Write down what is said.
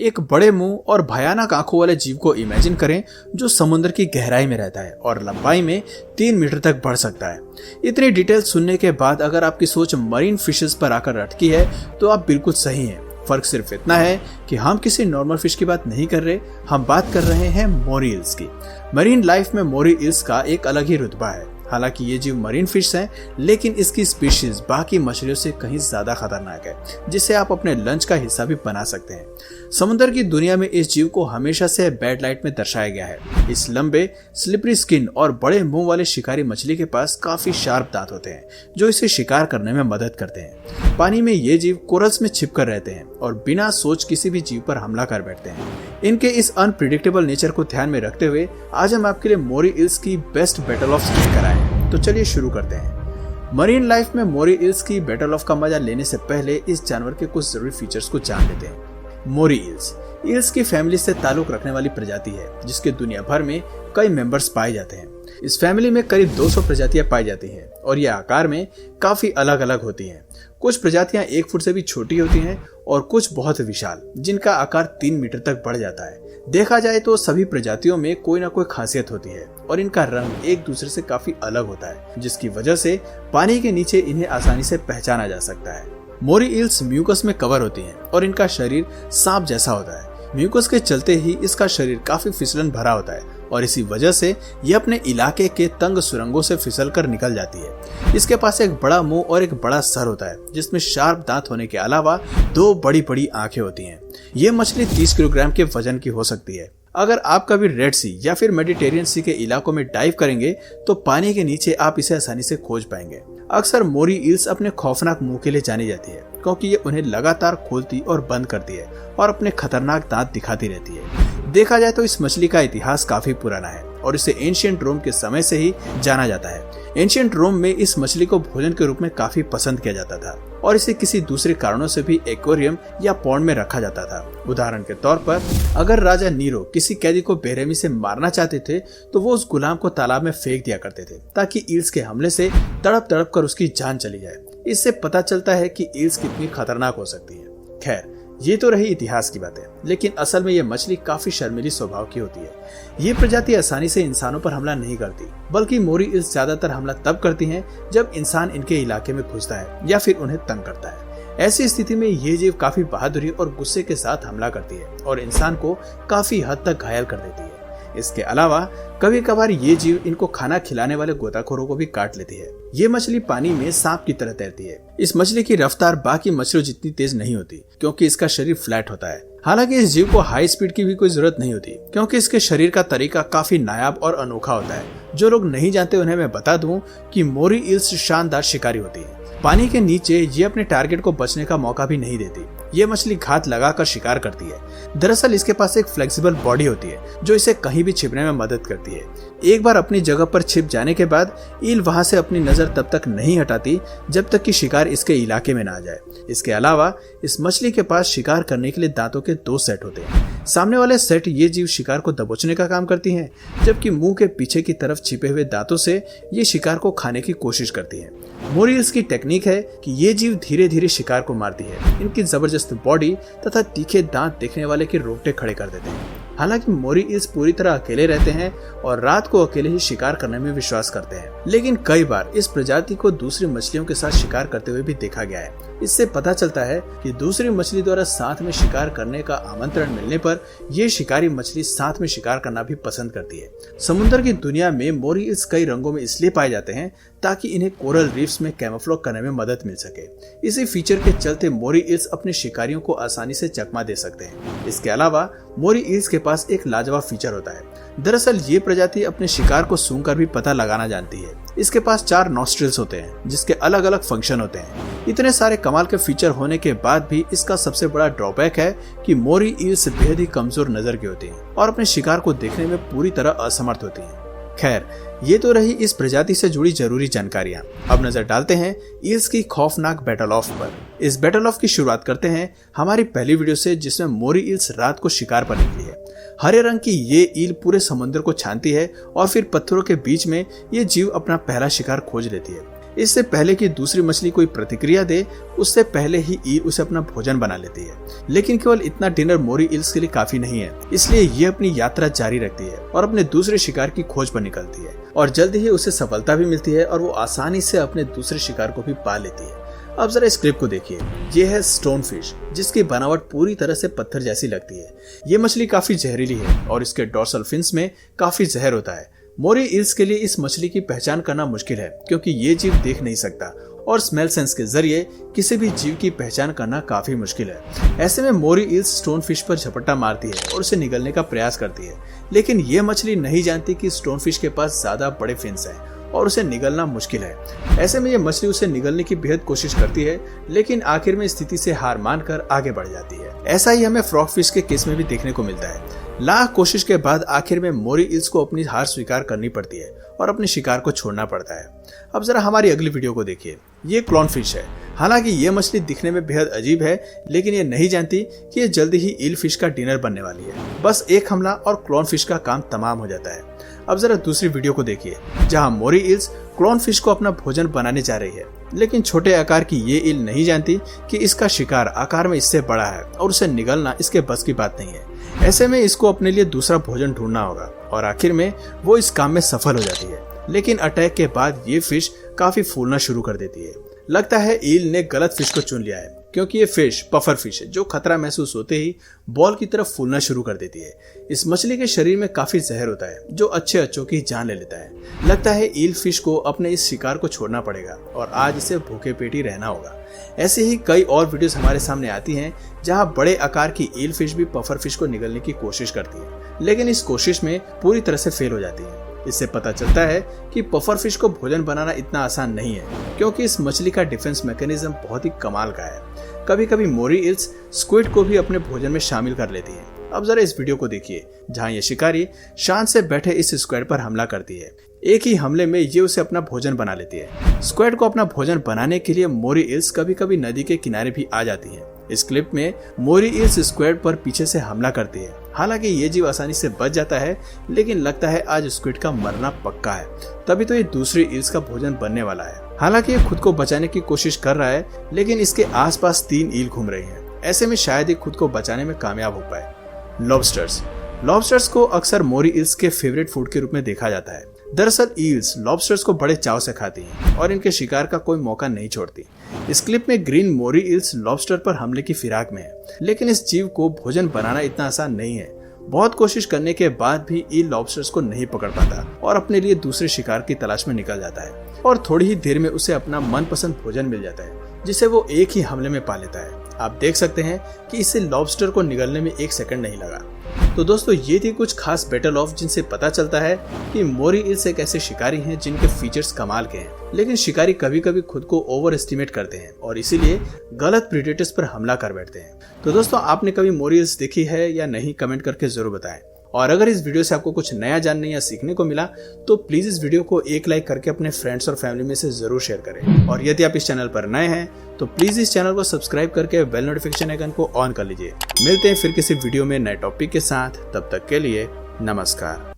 एक बड़े मुंह और भयानक आंखों वाले जीव को इमेजिन करें जो समुद्र की गहराई में रहता है और लंबाई में 3 मीटर तक बढ़ सकता है। इतनी डिटेल सुनने के बाद अगर आपकी सोच मरीन फिशेस पर आकर अटकी है तो आप बिल्कुल सही हैं। फर्क सिर्फ इतना है कि हम किसी नॉर्मल फिश की बात नहीं कर रहे, हम बात कर रहे हैं मोरी इल्स की। मरीन लाइफ में मोरी इल्स का एक अलग ही रुतबा है। हालांकि ये जीव मरीन फिश हैं, लेकिन इसकी स्पीशीज बाकी मछलियों से कहीं ज्यादा खतरनाक है, जिसे आप अपने लंच का हिस्सा भी बना सकते हैं। समुद्र की दुनिया में इस जीव को हमेशा से बैड लाइट में दर्शाया गया है। इस लंबे स्लिपरी स्किन और बड़े मुंह वाले शिकारी मछली के पास काफी शार्प दांत होते हैं जो इसे शिकार करने में मदद करते हैं। पानी में ये जीव कोरल्स में छिपकर रहते हैं और बिना सोच किसी भी जीव पर हमला कर बैठते हैं। इनके इस अनप्रिडिक्टेबल नेचर को ध्यान में रखते हुए आज हम आपके लिए मोरी इल्स की बेस्ट बैटल ऑफ स्किन कराए। तो चलिए शुरू करते हैं। मरीन लाइफ में मोरी इल्स की बैटल ऑफ का मजा लेने से पहले इस जानवर के कुछ जरूरी फीचर्स को जान लेते हैं। मोरी इल्स की फैमिली से ताल्लुक रखने वाली प्रजाति है जिसके दुनिया भर में कई मेंबर्स पाए जाते हैं। इस फैमिली में करीब 200 प्रजातियां पाई जाती हैं और ये आकार में काफी अलग अलग होती हैं। कुछ प्रजातियां 1 फुट से भी छोटी होती हैं और कुछ बहुत विशाल, जिनका आकार 3 मीटर तक बढ़ जाता है। देखा जाए तो सभी प्रजातियों में कोई ना कोई खासियत होती है और इनका रंग एक दूसरे से काफी अलग होता है, जिसकी वजह से पानी के नीचे इन्हें आसानी से पहचाना जा सकता है। मोरी इल्स म्यूकस में कवर होती हैं और इनका शरीर सांप जैसा होता है। म्यूकस के चलते ही इसका शरीर काफी फिसलन भरा होता है और इसी वजह से ये अपने इलाके के तंग सुरंगों से फिसल कर निकल जाती है। इसके पास एक बड़ा मुंह और एक बड़ा सर होता है जिसमें शार्प दांत होने के अलावा 2 बड़ी बड़ी आंखें होती हैं। ये मछली 30 किलोग्राम के वजन की हो सकती है। अगर आप कभी रेड सी या फिर मेडिटेरियन सी के इलाकों में डाइव करेंगे तो पानी के नीचे आप इसे आसानी से खोज पाएंगे। अक्सर मोरी इल्स अपने खौफनाक मुंह के लिए जानी जाती है क्योंकि ये उन्हें लगातार खोलती और बंद करती है और अपने खतरनाक दांत दिखाती रहती है। देखा जाए तो इस मछली का इतिहास काफी पुराना है और इसे एंशिएंट रोम के समय से ही जाना जाता है। एंशिएंट रोम में इस मछली को भोजन के रूप में काफी पसंद किया जाता था और इसे किसी दूसरे कारणों से भी एक्वेरियम या पॉन्ड में रखा जाता था। उदाहरण के तौर पर अगर राजा नीरो किसी कैदी को बेरहमी से मारना चाहते थे तो वो उस गुलाम को तालाब में फेंक दिया करते थे ताकि ईल्स के हमले से तड़प तड़प कर उसकी जान चली जाए। इससे पता चलता है कि ईल्स कितनी खतरनाक हो सकती है। खैर, ये तो रही इतिहास की बातें, लेकिन असल में ये मछली काफी शर्मीली स्वभाव की होती है। ये प्रजाति आसानी से इंसानों पर हमला नहीं करती, बल्कि मोरी इल्स ज्यादातर हमला तब करती हैं जब इंसान इनके इलाके में घुसता है या फिर उन्हें तंग करता है। ऐसी स्थिति में ये जीव काफी बहादुरी और गुस्से के साथ हमला करती है और इंसान को काफी हद तक घायल कर देती है। इसके अलावा कभी कभार ये जीव इनको खाना खिलाने वाले गोताखोरों को भी काट लेती है। ये मछली पानी में सांप की तरह तैरती है। इस मछली की रफ्तार बाकी मछलियों जितनी तेज नहीं होती क्योंकि इसका शरीर फ्लैट होता है। हालांकि इस जीव को हाई स्पीड की भी कोई जरूरत नहीं होती क्योंकि इसके शरीर का तरीका काफी नायाब और अनोखा होता है। जो लोग नहीं जानते उन्हें मैं बता दूं कि मोरी इल्स शानदार शिकारी होती है। पानी के नीचे ये अपने टारगेट को बचने का मौका भी नहीं देती। ये मछली घात लगाकर शिकार करती है। दरअसल इसके पास एक फ्लेक्सिबल बॉडी होती है जो इसे कहीं भी छिपने में मदद करती है। एक बार अपनी जगह पर छिप जाने के बाद ईल वहां से अपनी नजर तब तक नहीं हटाती जब तक कि शिकार इसके इलाके में ना आ जाए। इसके अलावा इस मछली के पास शिकार करने के लिए दांतों के 2 सेट होते हैं। सामने वाले सेट ये जीव शिकार को दबोचने का काम करती हैं, जबकि मुंह के पीछे की तरफ छिपे हुए दांतों से ये शिकार को खाने की कोशिश करती है। मोरी इल्स की टेक्निक है कि ये जीव धीरे धीरे शिकार को मारती है। इनकी जबरदस्त बॉडी तथा तीखे दांत देखने वाले के रोंगटे खड़े कर देते हैं। हालांकि मोरी इल्स पूरी तरह अकेले रहते हैं और रात को अकेले ही शिकार करने में विश्वास करते हैं, लेकिन कई बार इस प्रजाति को दूसरी मछलियों के साथ शिकार करते हुए भी देखा गया है। इससे पता चलता है कि दूसरी मछली द्वारा साथ में शिकार करने का आमंत्रण मिलने पर यह शिकारी मछली साथ में शिकार करना भी पसंद करती है। समुद्र की दुनिया में मोरी इल्स कई रंगों में इसलिए पाए जाते हैं ताकि इन्हें कोरल रीफ्स में कैमोफ्लेज करने में मदद मिल सके। इसी फीचर के चलते मोरी इल्स अपने शिकारियों को आसानी से चकमा दे सकते हैं। इसके अलावा मोरी इल्स के पास एक लाजवाब फीचर होता है। दरअसल ये प्रजाति अपने शिकार को सूंघकर भी पता लगाना जानती है। इसके पास 4 नॉस्ट्रिल्स होते हैं जिसके अलग अलग फंक्शन होते हैं। इतने सारे कमाल के फीचर होने के बाद भी इसका सबसे बड़ा ड्रॉबैक है कि मोरी इल्स बेहद ही कमजोर नजर की होती हैं और अपने शिकार को देखने में पूरी तरह असमर्थ होती हैं। खैर, ये तो रही इस प्रजाति से जुड़ी जरूरी जानकारियां। अब नजर डालते हैं ईल्स की खौफनाक बैटल ऑफ पर। इस बैटल ऑफ की शुरुआत करते हैं हमारी पहली वीडियो से जिसमें मोरी इल्स रात को शिकार पर निकली है। हरे रंग की ये ईल पूरे समुद्र को छानती है और फिर पत्थरों के बीच में ये जीव अपना पहला शिकार खोज लेती है। इससे पहले कि दूसरी मछली कोई प्रतिक्रिया दे, उससे पहले ही ईल उसे अपना भोजन बना लेती है। लेकिन केवल इतना डिनर मोरी ईल्स के लिए काफी नहीं है, इसलिए ये अपनी यात्रा जारी रखती है और अपने दूसरे शिकार की खोज पर निकलती है और जल्द ही उसे सफलता भी मिलती है और वो आसानी से अपने दूसरे शिकार को भी पा लेती है। अब जरा इस क्लिप को देखिए। ये है स्टोन फिश, जिसकी बनावट पूरी तरह से पत्थर जैसी लगती है। ये मछली काफी जहरीली है और इसके डॉर्सल फिन्स में काफी जहर होता है। मोरी ईल्स के लिए इस मछली की पहचान करना मुश्किल है, क्योंकि ये जीव देख नहीं सकता और स्मेल सेंस के जरिए किसी भी जीव की पहचान करना काफी मुश्किल है। ऐसे में मोरी ईल्स स्टोन फिश पर झपट्टा मारती है और उसे निगलने का प्रयास करती है, लेकिन ये मछली नहीं जानती कि स्टोन फिश के पास ज्यादा बड़े फिन्स हैं और उसे निगलना मुश्किल है। ऐसे में ये मछली उसे निगलने की बेहद कोशिश करती है, लेकिन आखिर में स्थिति से हार मानकर आगे बढ़ जाती है। ऐसा ही हमें फ्रॉग फिश के केस में भी देखने को मिलता है। लाख कोशिश के बाद आखिर में मोरी ईल्स को अपनी हार स्वीकार करनी पड़ती है और अपने शिकार को छोड़ना पड़ता है। अब जरा हमारी अगली वीडियो को देखिए। ये क्लॉन फिश है। हालांकि ये मछली दिखने में बेहद अजीब है, लेकिन ये नहीं जानती कि ये जल्दी ही ईल फिश का डिनर बनने वाली है। बस एक हमला और क्लॉन फिश का काम तमाम हो जाता है। अब जरा दूसरी वीडियो को देखिए, जहां मोरी ईल्स क्लॉन फिश को अपना भोजन बनाने जा रही है, लेकिन छोटे आकार की ये ईल नहीं जानती कि इसका शिकार आकार में इससे बड़ा है और उसे निगलना इसके बस की बात नहीं है। ऐसे में इसको अपने लिए दूसरा भोजन ढूंढना होगा और आखिर में वो इस काम में सफल हो जाती है। लेकिन अटैक के बाद ये फिश काफी फूलना शुरू कर देती है। लगता है ईल ने गलत फिश को चुन लिया है, क्योंकि ये फिश पफर फिश है जो खतरा महसूस होते ही बॉल की तरफ फूलना शुरू कर देती है। इस मछली के शरीर में काफी जहर होता है जो अच्छे अच्छों की जान ले लेता है। लगता है ईल फिश को अपने इस शिकार को छोड़ना पड़ेगा और आज इसे भूखे पेट ही रहना होगा। ऐसे ही कई और वीडियोस हमारे सामने आती हैं, जहां बड़े आकार की ईल फिश भी पफर फिश को निगलने की कोशिश करती है, लेकिन इस कोशिश में पूरी तरह से फेल हो जाती है। इससे पता चलता है कि पफर फिश को भोजन बनाना इतना आसान नहीं है, क्योंकि इस मछली का डिफेंस मैकेनिज्म बहुत ही कमाल का है। कभी कभी मोरी ईल्स स्क्विड को भी अपने भोजन में शामिल कर लेती है। अब जरा इस वीडियो को देखिए, जहां ये शिकारी शांत से बैठे इस स्क्विड पर हमला करती है। एक ही हमले में ये उसे अपना भोजन बना लेती है। स्क्विड को अपना भोजन बनाने के लिए मोरी ईल्स कभी कभी नदी के किनारे भी आ जाती है। इस क्लिप में मोरी ईल्स स्क्विड पर पीछे से हमला करती है। हालांकि ये जीव आसानी से बच जाता है, लेकिन लगता है आज स्क्विड का मरना पक्का है। तभी तो ये दूसरी ईल्स का भोजन बनने वाला है। हालांकि ये खुद को बचाने की कोशिश कर रहा है, लेकिन इसके आसपास 3 ईल घूम रही हैं। ऐसे में शायद ये खुद को बचाने में कामयाब हो पाए। लॉबस्टर्स को अक्सर मोरी ईल्स के फेवरेट फूड के रूप में देखा जाता है। दरअसल ईल्स लॉबस्टर्स को बड़े चाव से खाती हैं और इनके शिकार का कोई मौका नहीं छोड़ती। इस क्लिप में ग्रीन मोरी ईल्स लॉबस्टर पर हमले की फिराक में है, लेकिन इस जीव को भोजन बनाना इतना आसान नहीं है। बहुत कोशिश करने के बाद भी ईल लॉबस्टर्स को नहीं पकड़ पाता और अपने लिए दूसरे शिकार की तलाश में निकल जाता है और थोड़ी ही देर में उसे अपना मनपसंद भोजन मिल जाता है, जिसे वो एक ही हमले में पा लेता है। आप देख सकते हैं कि इसे लॉबस्टर को निगलने में 1 सेकंड नहीं लगा। तो दोस्तों, ये थी कुछ खास बैटल ऑफ, जिनसे पता चलता है कि मोरी ईल्स एक ऐसे शिकारी हैं जिनके फीचर्स कमाल के हैं, लेकिन शिकारी कभी कभी खुद को ओवर एस्टिमेट करते हैं और इसीलिए गलत प्रेडेटर्स पर हमला कर बैठते हैं। तो दोस्तों, आपने कभी मोरी ईल्स देखी है या नहीं, कमेंट करके जरूर बताएं। और अगर इस वीडियो से आपको कुछ नया जानने या सीखने को मिला तो प्लीज इस वीडियो को एक लाइक करके अपने फ्रेंड्स और फैमिली में से जरूर शेयर करें। और यदि आप इस चैनल पर नए हैं तो प्लीज इस चैनल को सब्सक्राइब करके बेल नोटिफिकेशन आइकन को ऑन कर लीजिए। मिलते हैं फिर किसी वीडियो में नए टॉपिक के साथ, तब तक के लिए नमस्कार।